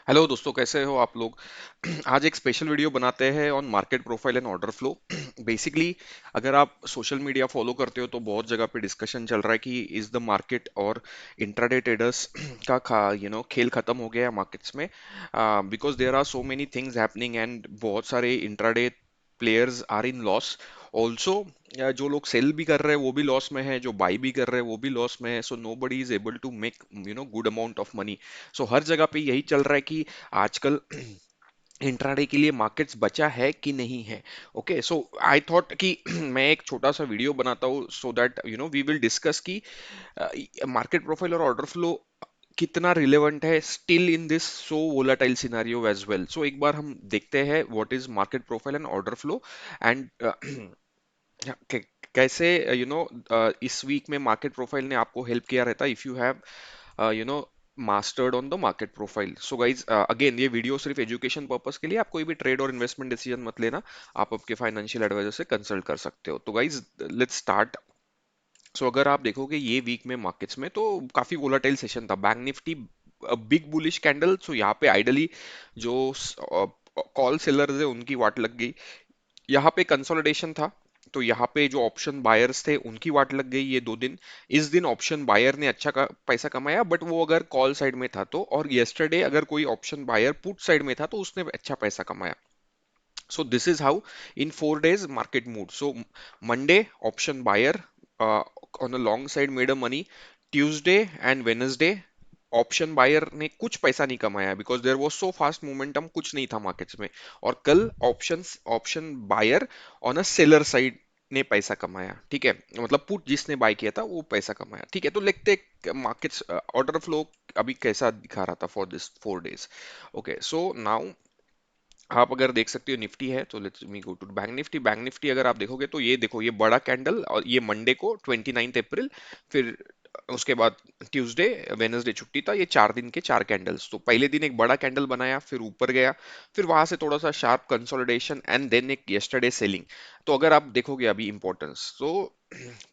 Hello दोस्तों, कैसे हो आप लोग। आज एक स्पेशल वीडियो बनाते हैं on market profile and order flow. Basically अगर आप सोशल मीडिया फॉलो करते हो तो बहुत जगह पे डिस्कशन चल रहा है कि इज द मार्केट और इंट्राडे ट्रेडर्स का खेल खत्म हो गया मार्केट्स में, because there are so many things happening and बहुत सारे intraday players are in loss also. जो लोग सेल भी कर रहे हैं वो भी लॉस में है, जो बाई भी कर रहे हैं वो भी लॉस में है। So nobody is able to make good amount of money. So हर जगह पे यही चल रहा है कि आजकल इंट्राडे के लिए मार्केट्स बचा है कि नहीं है। ओके, सो आई थॉट कि मैं एक छोटा सा वीडियो बनाता हूँ so that we will discuss कि मार्केट प्रोफाइल और ऑर्डर फ्लो कितना रिलेवेंट है still in this so volatile scenario as well. So एक बार हम देखते हैं what is market profile and order flow and कैसे इस वीक में मार्केट प्रोफाइल ने आपको हेल्प किया रहता if you have you know mastered on the market profile. So guys, again ये वीडियो सिर्फ एजुकेशन पर्पस के लिए, आप कोई भी ट्रेड और इन्वेस्टमेंट डिसीजन मत लेना। आप आपके फाइनेंशियल एडवाइजर से कंसल्ट कर सकते हो। तो गाइज, लेट्स स्टार्ट। सो अगर आप देखोगे ये वीक में मार्केट्स में तो काफी वोलाटाइल सेशन था। Bank Nifty big bullish candle, so यहाँ पे आइडली जो कॉल सेलर्स है उनकी वाट लग गई। यहाँ पे कंसोलिडेशन था, तो यहाँ पे जो ऑप्शन बायर्स थे उनकी वाट लग गई ये 2 दिन। इस दिन ऑप्शन बायर ने पैसा कमाया, बट वो अगर कॉल साइड में था तो, और यस्टरडे अगर कोई ऑप्शन बायर पुट साइड में था तो उसने अच्छा पैसा कमाया। So this is how in 4 days market moved. So Monday option buyer on the long side made a money. Tuesday and Wednesday option buyer ने कुछ पैसा नहीं कमाया because there was so fast momentum, कुछ नहीं था मार्केट्स में। और कल option buyer on a seller side ने पैसा कमाया। ठीक है, मतलब पुट जिसने बाय किया था वो पैसा कमाया। ठीक है, तो देखते मार्केट्स ऑर्डर फ्लो अभी कैसा दिखा रहा था for this 4 days। Okay, so now आप अगर देख सकते हो निफ्टी है तो let's me go to bank Nifty. Bank Nifty अगर आप देखोगे तो ये देखो, ये बड़ा कैंडल, और ये मंडे को 29 अप्रैल, फिर उसके बाद ट्यूसडे वेनसडे छुट्टी था। ये 4 दिन के 4 कैंडल्स, तो पहले दिन एक बड़ा कैंडल बनाया, फिर ऊपर गया, फिर वहां से थोड़ा सा शार्प कंसोलिडेशन एंड देन एक यस्टरडे सेलिंग। तो अगर आप देखोगे अभी इंपॉर्टेंस तो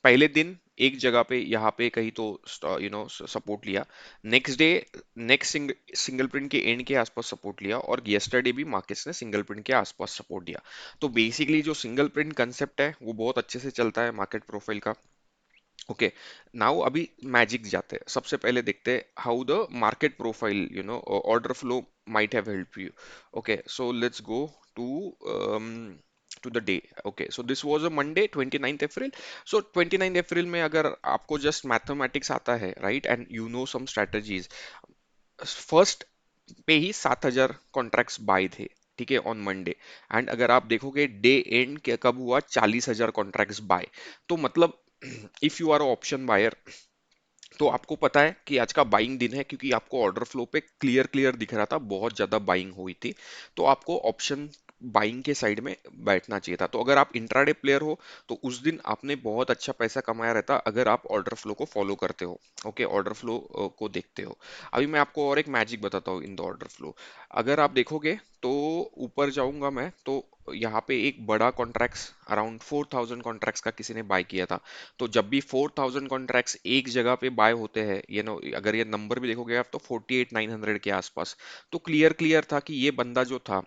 पहले दिन एक जगह पे यहाँ पे कहीं तो सपोर्ट लिया। Next day next single print के एंड के आसपास सपोर्ट लिया, और यस्टरडे भी मार्केट्स ने सिंगल प्रिंट के आसपास सपोर्ट दिया। तो बेसिकली जो सिंगल प्रिंट कंसेप्ट है वो बहुत अच्छे से चलता है मार्केट प्रोफाइल का। ओके, नाउ अभी मैजिक जाते हैं। सबसे पहले देखते हैं how the market profile order flow might have help you. Okay, so let's go to to the day. Okay, so this was a Monday 29 April. सो 29 अप्रैल में अगर आपको जस्ट मैथमेटिक्स आता है, right, and you know some strategies, first पे ही 7,000 contracts bye थे। ठीक है, ऑन मंडे। एंड अगर आप देखोगे डे एंड कब हुआ, 40,000 कॉन्ट्रैक्ट्स बाय। तो मतलब if you are option buyer तो आपको पता है कि आज का बाइंग दिन है, क्योंकि आपको ऑर्डर फ्लो पे क्लियर क्लियर दिख रहा था बहुत ज्यादा बाइंग हुई थी। तो आपको ऑप्शन बाइंग के साइड में बैठना चाहिए था। तो अगर आप इंट्राडे प्लेयर हो तो उस दिन आपने बहुत अच्छा पैसा कमाया रहता अगर आप ऑर्डर फ्लो को फॉलो करते हो। ओके, ऑर्डर फ्लो को देखते हो। अभी मैं आपको और एक मैजिक बताता हूँ इन द ऑर्डर फ्लो। अगर आप देखोगे तो ऊपर जाऊंगा मैं तो यहाँ पे एक बड़ा कॉन्ट्रैक्ट्स अराउंड 4,000 कॉन्ट्रैक्ट्स का किसी ने बाय किया था। तो जब भी 4,000 कॉन्ट्रैक्ट्स एक जगह पे बाय होते हैं, अगर ये नंबर भी देखोगे आप तो 48,900 के आसपास। तो क्लियर क्लियर था कि ये बंदा जो था,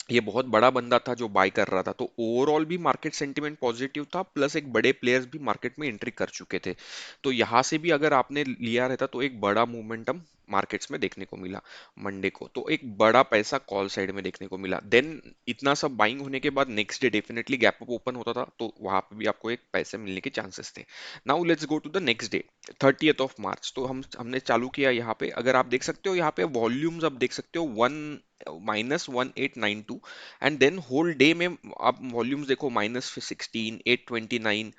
ये बहुत बड़ा बंदा था जो बाय कर रहा था। तो ओवरऑल भी मार्केट सेंटीमेंट पॉजिटिव था, प्लस एक बड़े प्लेयर्स भी मार्केट में एंट्री कर चुके थे। तो यहां से भी अगर आपने लिया रहता तो एक बड़ा मोमेंटम मार्केट्स में देखने को मिला मंडे को। तो एक बड़ा पैसा कॉल साइड में देखने को मिला। देन इतना सब बाइंग होने के बाद next day definitely gap up open होता था, तो वहां पे भी आपको एक पैसे मिलने के चांसेस थे। Now let's go to the next day, 30th of March. तो हमने चालू किया यहाँ पे। अगर आप देख सकते हो यहाँ पे वॉल्यूम्स आप देख सकते हो, one -1892। And then whole day में आप वॉल्यूम्स देखो, -16, 829,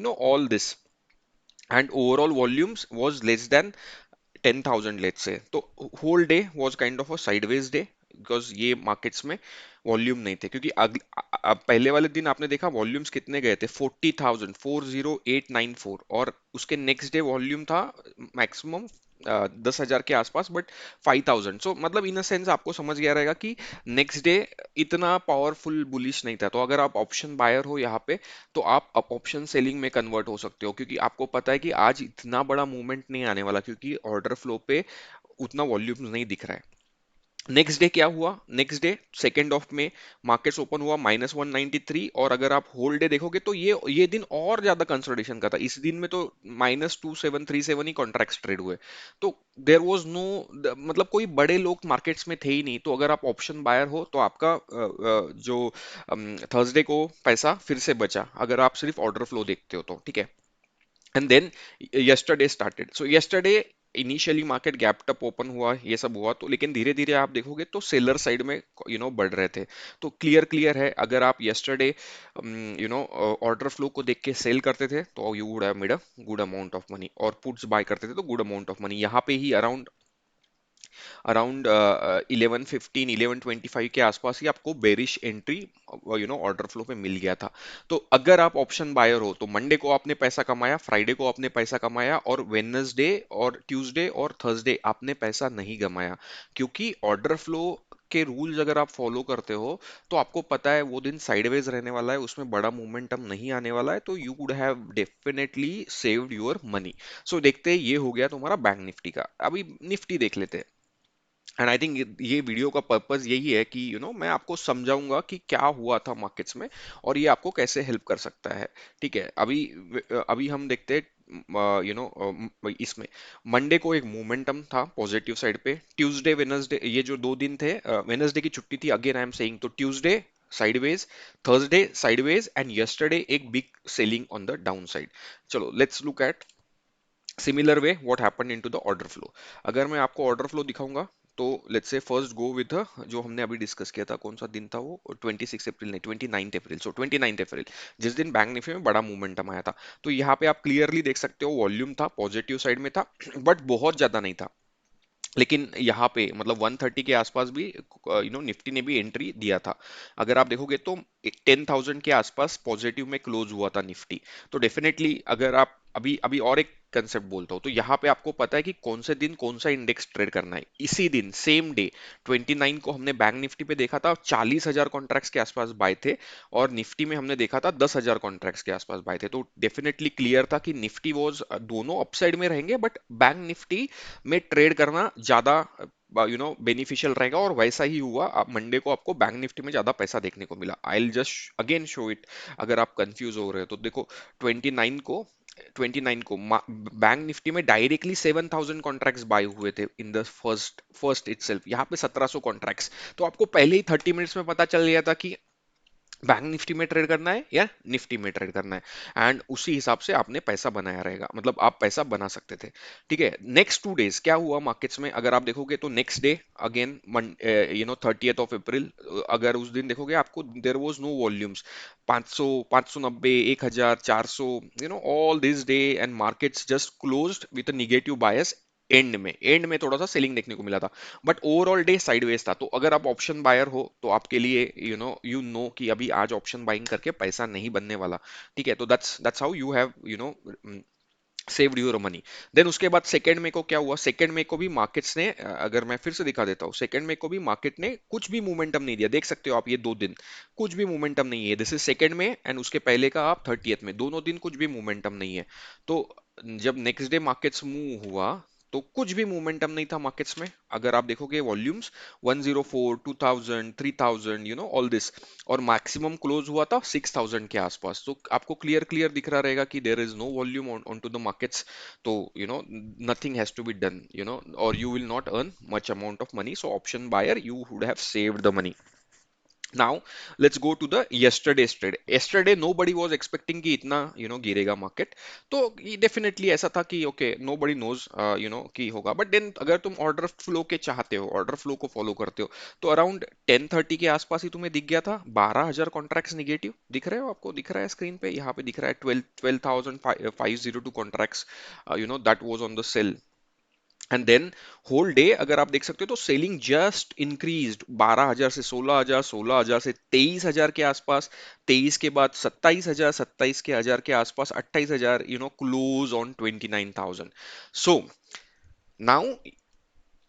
all this. And overall volumes was less than 10,000 let's say. तो whole day was kind of a sideways day, because ये मार्केट्स में वॉल्यूम नहीं थे। क्योंकि पहले वाले दिन आपने देखा वॉल्यूम्स कितने गए थे, 40,000, 40894, और उसके नेक्स्ट डे वॉल्यूम था मैक्सिमम 10,000 के आसपास, बट 5,000। सो मतलब इन अ सेंस आपको समझ गया रहेगा कि नेक्स्ट डे इतना पावरफुल बुलिश नहीं था। तो अगर आप ऑप्शन बायर हो यहाँ पे तो आप ऑप्शन सेलिंग में कन्वर्ट हो सकते हो, क्योंकि आपको पता है कि आज इतना बड़ा मूवमेंट नहीं आने वाला, क्योंकि ऑर्डर फ्लो पे उतना वॉल्यूम नहीं दिख रहा है। नेक्स्ट डे क्या हुआ? नेक्स्ट डे सेकेंड ऑफ में मार्केट्स ओपन हुआ -193, और अगर आप होल डे देखोगे तो ये दिन और ज्यादा कंसोलिडेशन का था। इस दिन में तो -2737 ही कॉन्ट्रैक्ट्स ट्रेड हुए। तो देयर वाज नो, मतलब कोई बड़े लोग मार्केट्स में थे ही नहीं। तो अगर आप ऑप्शन बायर हो तो आपका जो थर्सडे को पैसा फिर से बचा, अगर आप सिर्फ ऑर्डर फ्लो देखते हो तो, ठीक है। And then yesterday started, so yesterday initially market gap up open हुआ, ये सब हुआ तो, लेकिन धीरे धीरे आप देखोगे तो सेलर साइड में बढ़ रहे थे। तो क्लियर क्लियर है, अगर आप yesterday ऑर्डर फ्लो को देख के सेल करते थे तो you would have made a good amount of money, और पुट्स बाय करते थे तो गुड अमाउंट ऑफ मनी। यहाँ पे ही अराउंड अराउंड 11:15 11:25 के आसपास ही आपको बेरिश एंट्री ऑर्डर फ्लो पे मिल गया था। तो अगर आप ऑप्शन बायर हो तो मंडे को आपने पैसा कमाया, फ्राइडे को आपने पैसा कमाया, और वेडनेसडे और ट्यूसडे और थर्सडे आपने पैसा नहीं कमाया। क्योंकि ऑर्डर फ्लो के रूल्स अगर आप फॉलो करते हो तो आपको पता है वो दिन साइडवेज रहने वाला है, उसमें बड़ा मोमेंटम नहीं आने वाला है, तो you would have definitely saved your money. So देखते हैं, ये हो गया तुम्हारा बैंक निफ्टी का। अभी निफ्टी देख लेते हैं। एंड आई थिंक ये वीडियो का पर्पस यही है कि मैं आपको समझाऊंगा कि क्या हुआ था मार्केट्स में, और ये आपको कैसे हेल्प कर सकता है। ठीक है, अभी अभी हम देखते हैं इसमें मंडे को एक मोमेंटम था पॉजिटिव साइड पे। ट्यूसडे वेनसडे, ये जो 2 दिन थे, वेनसडे की छुट्टी थी, अगेन आई एम सेइंग, तो Tuesday sideways, Thursday sideways, and yesterday एक big selling on the down side. चलो let's look at similar way what happened into the order flow. अगर मैं आपको ऑर्डर फ्लो दिखाऊंगा तो let's say first go with जो हमने अभी डिस्कस किया था, कौन सा दिन था वो, 26 अप्रैल नहीं, 29 अप्रैल। सो 29 अप्रैल जिस दिन बैंक निफ्टी में बड़ा मूवमेंटम आया था। तो यहाँ पे आप क्लियरली देख सकते हो वॉल्यूम था पॉजिटिव साइड में था बट बहुत ज्यादा नहीं था। लेकिन यहाँ पे मतलब 130 के आसपास भी निफ्टी ने भी एंट्री दिया था। अगर आप देखोगे तो 10,000 के आसपास पॉजिटिव में क्लोज हुआ था निफ्टी। तो डेफिनेटली अगर आप अभी अभी और एक कंसेप्ट बोलता हूँ, तो यहाँ पे आपको पता है कि कौन से दिन कौन सा इंडेक्स ट्रेड करना है। इसी दिन सेम डे 29 को हमने बैंक निफ्टी पे देखा था 40,000 कॉन्ट्रैक्ट्स के आसपास बाय थे, और निफ्टी में हमने देखा था 10,000 कॉन्ट्रैक्ट्स के आसपास बाय थे। तो डेफिनेटली क्लियर था कि निफ्टी वॉज दोनों अपसाइड में रहेंगे, बट बैंक निफ्टी में ट्रेड करना ज्यादा बेनिफिशियल रहेगा, और वैसा ही हुआ। आप मंडे को आपको बैंक निफ्टी में ज्यादा पैसा देखने को मिला। I will just again show it, अगर आप कंफ्यूज हो रहे हो तो देखो। 29 को 29 को बैंक निफ्टी में डायरेक्टली 7,000 कॉन्ट्रैक्ट्स बाय हुए थे in the first first itself, यहाँ पे 1,700 कॉन्ट्रैक्ट्स। तो आपको पहले ही 30 मिनट्स में पता चल गया था कि बैंक निफ्टी में ट्रेड करना है या निफ्टी में ट्रेड करना है, एंड उसी हिसाब से आपने पैसा बनाया रहेगा, मतलब आप पैसा बना सकते थे। ठीक है, नेक्स्ट 2 डेज क्या हुआ मार्केट्स में, अगर आप देखोगे तो नेक्स्ट डे अगेन 30 अप्रैल, अगर उस दिन देखोगे आपको there was no volumes. 500, 590, 1,000, 400, all this day and markets just closed with a negative bias. End में थोड़ा सा सेलिंग देखने को मिला था, बट ओवरऑल डे साइडवेज था। तो अगर आप ऑप्शन बायर हो तो आपके लिए यू नो कि अभी आज ऑप्शन बाइंग करके पैसा नहीं बनने वाला। ठीक है, तो that's how you have saved your money. Then उसके बाद सेकंड में को क्या हुआ, सेकंड में को भी मार्केट्स ने अगर मैं फिर से दिखा देता हूँ, सेकंड में को भी मार्केट ने कुछ भी मोमेंटम नहीं दिया। देख सकते हो आप, ये 2 दिन कुछ भी मोमेंटम नहीं है। दिस इज सेकंड में, एंड उसके पहले का आप 30th में, दोनों दिन कुछ भी मोमेंटम नहीं है। तो जब नेक्स्ट डे मार्केट्स मूव हुआ तो कुछ भी मोमेंटम नहीं था मार्केट्स में। अगर आप देखोगे वॉल्यूम्स 104, 2000, 3000, ऑल दिस, और मैक्सिमम क्लोज हुआ था 6,000 के आसपास। तो आपको क्लियर क्लियर दिख रहा रहेगा कि there is no volume on to the markets. तो nothing has to be done, और you will not earn much amount of money. So option buyer you would have saved the money. Now let's go to the yesterday's trade. yesterday nobody was expecting कि इतना गिरेगा market. तो ये definitely ऐसा था कि okay nobody knows कि होगा, बट देन अगर तुम ऑर्डर फ्लो के चाहते हो, ऑर्डर फ्लो को फॉलो करते हो, तो अराउंड 10:30 के आसपास ही तुम्हें दिख गया था 12,000 कॉन्ट्रैक्ट्स निगेटिव। दिख रहे हो, आपको दिख रहा है स्क्रीन पे, यहाँ पे दिख रहा है 12,502 contracts that was on the sale. And then whole day अगर आप देख सकते हो तो सेलिंग जस्ट इंक्रीज्ड 12,000 से 16,000, 16,000 से 23,000 के आसपास, 23 के बाद 27,000, 27 के हजार के आसपास 28,000, क्लोज ऑन 29,000। सो नाउ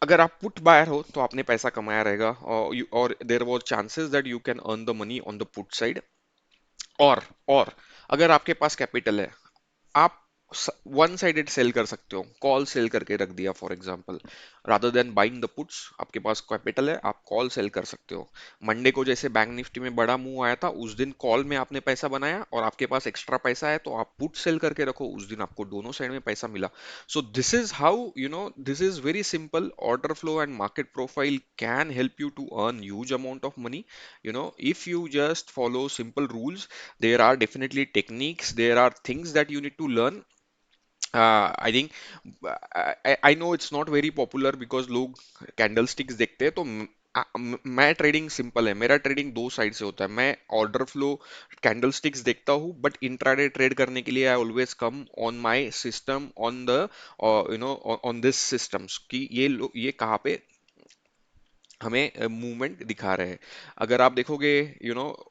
अगर आप पुट बायर हो तो आपने पैसा कमाया रहेगा, और there was chances that you can earn the money on the put side. और अगर आपके पास कैपिटल है, आप वन साइडेड सेल कर सकते हो, कॉल सेल करके रख दिया for example, rather than buying the puts. आपके पास कैपिटल है, आप कॉल सेल कर सकते हो। मंडे को जैसे बैंक निफ्टी में बड़ा मूव आया था, उस दिन कॉल में आपने पैसा बनाया और आपके पास एक्स्ट्रा पैसा है तो आप पुट सेल करके रखो, उस दिन आपको दोनों साइड में पैसा मिला। So this is how, this is very simple. Order flow and market profile can help you to earn huge amount of money, if you just follow simple rules. There are definitely techniques, there are things that you need to learn. I think, I know it's not very popular because लोग candle sticks देखते हैं, तो मैं trading simple है, मेरा trading दो side से होता है। मैं ऑर्डर फ्लो कैंडल स्टिक्स देखता हूँ, बट इंट्राडे ट्रेड करने के लिए I always come on my system, on the on this systems कि ये कहाँ पे हमें मूवमेंट दिखा रहे हैं। अगर आप देखोगे,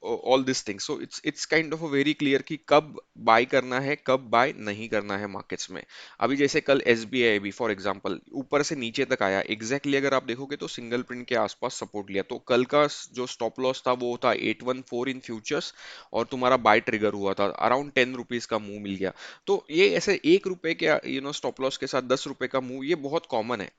all this things, so it's kind of a very clear कि कब बाय करना है, कब बाय नहीं करना है मार्केट्स में। अभी जैसे कल एसबीआई भी फॉर एग्जांपल ऊपर से नीचे तक आया, एग्जैक्टली अगर आप देखोगे तो सिंगल प्रिंट के आसपास सपोर्ट लिया, तो कल का जो स्टॉप लॉस था वो था 814 इन फ्यूचर्स, और तुम्हारा बाय ट्रिगर हुआ था अराउंड 10 रुपीज का मूव मिल गया। तो ये ऐसे 1 रुपए के स्टॉप लॉस के साथ 10 रुपए का मूव, ये बहुत कॉमन है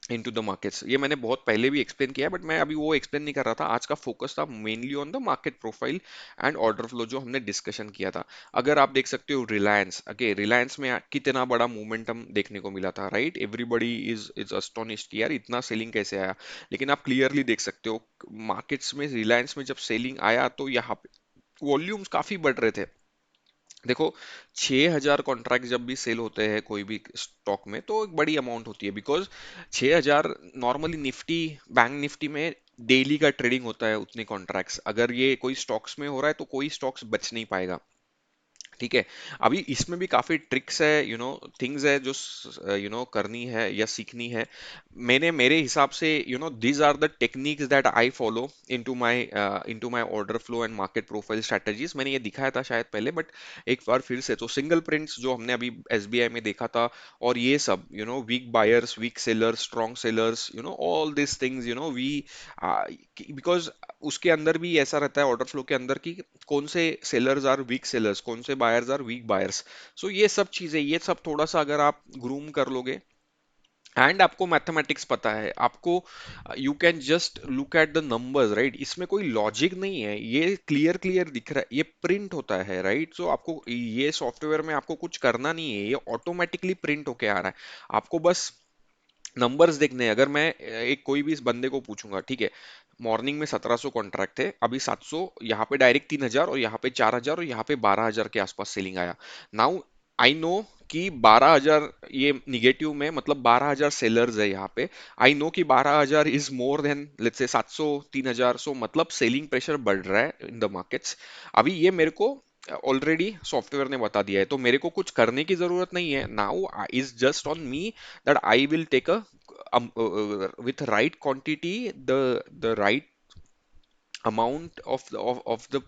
इनटू द मार्केट्स। ये मैंने बहुत पहले भी एक्सप्लेन किया है, बट मैं अभी वो एक्सप्लेन नहीं कर रहा था। आज का फोकस था mainly on the market profile and order flow, जो हमने डिस्कशन किया था। अगर आप देख सकते हो रिलायंस, ओके, रिलायंस में कितना बड़ा मोमेंटम देखने को मिला था, राइट? एवरीबडी इज अस्टोनिश्ड कि यार इतना सेलिंग कैसे आया। लेकिन आप क्लियरली देख सकते हो मार्केट्स में, रिलायंस में जब सेलिंग आया तो यहाँ पे वॉल्यूम्स काफी बढ़ रहे थे। देखो, 6,000 कॉन्ट्रैक्ट जब भी सेल होते हैं कोई भी स्टॉक में, तो एक बड़ी अमाउंट होती है, because 6,000 normally Nifty, bank Nifty में डेली का ट्रेडिंग होता है उतने कॉन्ट्रैक्ट्स। अगर ये कोई स्टॉक्स में हो रहा है तो कोई स्टॉक्स बच नहीं पाएगा। ठीक है। अभी इसमें भी काफी ट्रिक्स है, थिंग्स है जो करनी है या सीखनी है। मैंने मेरे हिसाब से, these are the techniques that I follow into my order flow and market profile strategies. मैंने ये दिखाया था शायद पहले, बट एक बार फिर से, तो सिंगल प्रिंट्स जो हमने अभी एसबीआई में देखा था, और ये सब, weak buyers, weak sellers, strong sellers, all this things, we, because उसके अंदर भी ऐसा रहता है ऑर्डर फ्लो के अंदर कि कौन से सेलर्स आर वीक सेलर्स, कौन से बायर्स आर वीक बायर्स। सो ये सब चीजें, ये सब थोड़ा सा अगर आप ग्रूम कर लोगे एंड आपको मैथमेटिक्स पता है, आपको, you can just look at the numbers, right? इसमें कोई लॉजिक नहीं है, ये क्लियर क्लियर दिख रहा है, ये प्रिंट होता है, राइट? सो आपको ये सॉफ्टवेयर में आपको कुछ करना नहीं है, ये ऑटोमेटिकली प्रिंट होके आ रहा है। आपको बस नंबर्स देखने हैं। अगर मैं एक कोई भी इस बंदे को पूछूंगा, ठीक है, मॉर्निंग में 1700 कॉन्ट्रैक्ट थे, अभी 700, यहाँ पे डायरेक्ट 3,000 और यहाँ पे 4,000 और यहाँ पे 12,000 के आसपास सेलिंग आया। नाउ आई नो कि 12,000 ये निगेटिव में, मतलब 12,000 सेलर्स है यहाँ पे। आई नो कि 12,000 is more than let's say 700, 3,000, सो मतलब सेलिंग प्रेशर बढ़ रहा है इन द मार्केट्स। अभी ये मेरे को ऑलरेडी सॉफ्टवेयर ने बता दिया है, तो मेरे को कुछ करने की जरूरत नहीं है। Now is just on me that I will take a, with right quantity, the right amount of the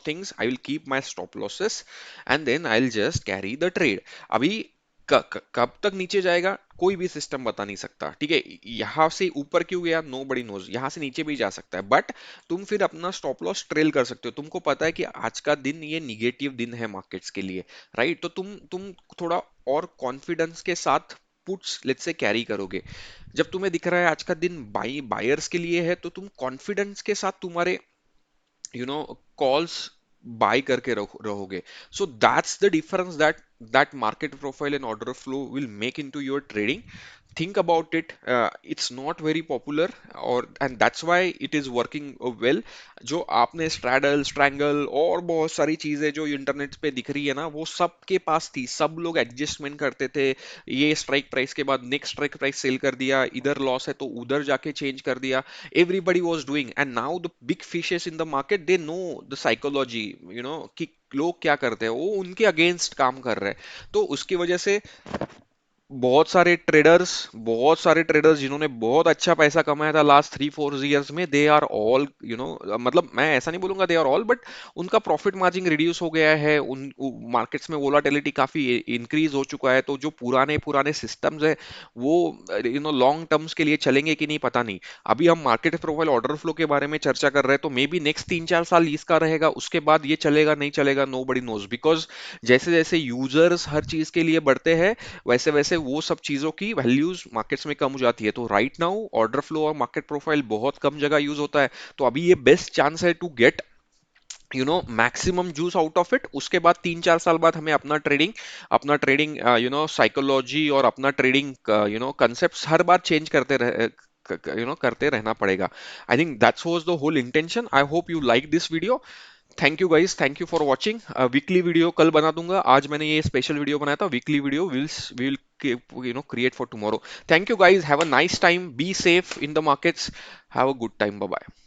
things, I will keep my stop losses and then I'll just carry the trade. अभी कब तक नीचे जाएगा कोई भी system बता नहीं सकता, ठीक है? यहाँ से ऊपर क्यों गया, नो बडी नोज, यहाँ से नीचे भी जा सकता है, बट तुम फिर अपना स्टॉप लॉस ट्रेल कर सकते हो। तुमको पता है कि आज का दिन ये निगेटिव दिन है मार्केट्स के लिए, राइट? तो तुम थोड़ा और कॉन्फिडेंस के साथ पुट्स लेट्स से कैरी करोगे। जब तुम्हें दिख रहा है आज का दिन बायर्स के लिए है, तो तुम कॉन्फिडेंस के साथ तुम्हारे कॉल्स बाय करके रहोगे। So that's the difference that market profile and order flow will make into your trading. think about it, it's not very popular, और and that's why it is working well। जो आपने straddle, strangle और बहुत सारी चीजें जो internet पे दिख रही है ना, वो सबके पास थी, सब लोग एडजस्टमेंट करते थे। ये स्ट्राइक प्राइस के बाद नेक्स्ट स्ट्राइक प्राइस सेल कर दिया, इधर लॉस है तो उधर जाके चेंज कर दिया। Everybody was doing, and now the big fishes in the market, they know the psychology, कि लोग क्या करते हैं, वो उनके अगेंस्ट काम कर रहे हैं। तो उसकी वजह से बहुत सारे ट्रेडर्स जिन्होंने बहुत अच्छा पैसा कमाया था लास्ट 3-4 इयर्स में, दे आर ऑल मतलब मैं ऐसा नहीं बोलूंगा दे आर ऑल, बट उनका प्रॉफिट मार्जिन रिड्यूस हो गया है, उन मार्केट्स में वोलाटिलिटी काफी इंक्रीज हो चुका है, तो जो पुराने पुराने सिस्टम्स है वो लॉन्ग टर्म्स के लिए चलेंगे कि नहीं पता नहीं। अभी हम मार्केट प्रोफाइल ऑर्डर फ्लो के बारे में चर्चा कर रहे हैं, तो मे बी नेक्स्ट 3-4 साल इसका रहेगा, उसके बाद ये चलेगा नहीं चलेगा, नो बडी नोज, बिकॉज जैसे जैसे यूजर्स हर चीज के लिए बढ़ते हैं वैसे वैसे वो सब चीजों की वैल्यूज मार्केट्स में कम हो जाती है। तो राइट नाउ ऑर्डर फ्लो और मार्केट प्रोफाइल बहुत कम जगह यूज होता है, तो अभी ये बेस्ट चांस है to get maximum juice out of it. उसके बाद 3-4 साल बाद हमें अपना ट्रेडिंग साइकोलॉजी और अपना ट्रेडिंग कंसेप्ट हर बार चेंज करते रहना पड़ेगा। I think that's was the whole intention. I hope you like this video. Thank you guys, thank you for watching. Weekly video कल बना दूंगा, आज मैंने ये स्पेशल वीडियो बनाया था। Weekly video will create for tomorrow. Thank you guys, have a nice time, be safe in the markets, have a good time, bye bye.